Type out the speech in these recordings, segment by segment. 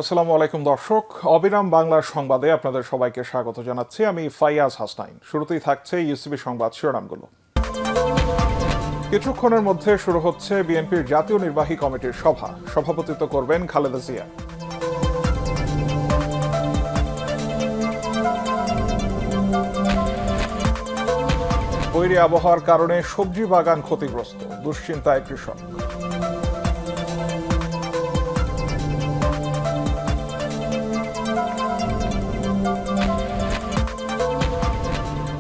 আসসালামু আলাইকুম দর্শক, অবিরাম বাংলার সংবাদে আপনাদের সবাইকে স্বাগত জানাচ্ছি। আমি ফাইয়াজ হাসনাইন। শুরুতেই থাকছে ইউসিবি সংবাদ শিরোনামগুলো। কিছুক্ষণের মধ্যে শুরু হচ্ছে বিএনপির জাতীয় নির্বাহী কমিটির সভা। সভাপতিত্ব করবেন খালেদা জিয়া। বৈরী আবহাওয়ার কারণে সবজি বাগান ক্ষতিগ্রস্ত, দুশ্চিন্তায় কৃষক।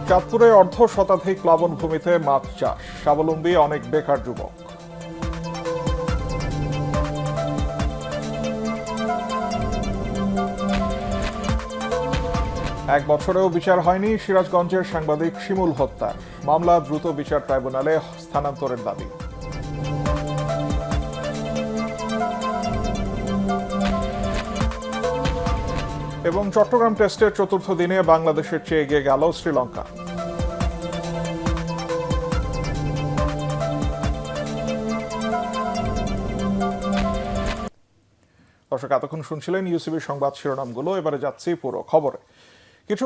চাঁদপুরে অর্ধ শতাধিক প্লাবন ভূমিতে মাছ চাষ, স্বাবলম্বী অনেক বেকার যুবক। এক বছরেও বিচার হয়নি সিরাজগঞ্জের সাংবাদিক শিমুল হত্যার। মামলা দ্রুত বিচার ট্রাইব্যুনালে স্থানান্তরের দাবি। এবং চট্টগ্রাম টেস্টের চতুর্থ দিনে বাংলাদেশের চেয়ে এগিয়ে গেল শ্রীলঙ্কা। দর্শক, এতক্ষণ শুনছিলেন ইউসিবির সংবাদ শিরোনামগুলো। এবারে যাচ্ছি পুরো খবরে। কিছু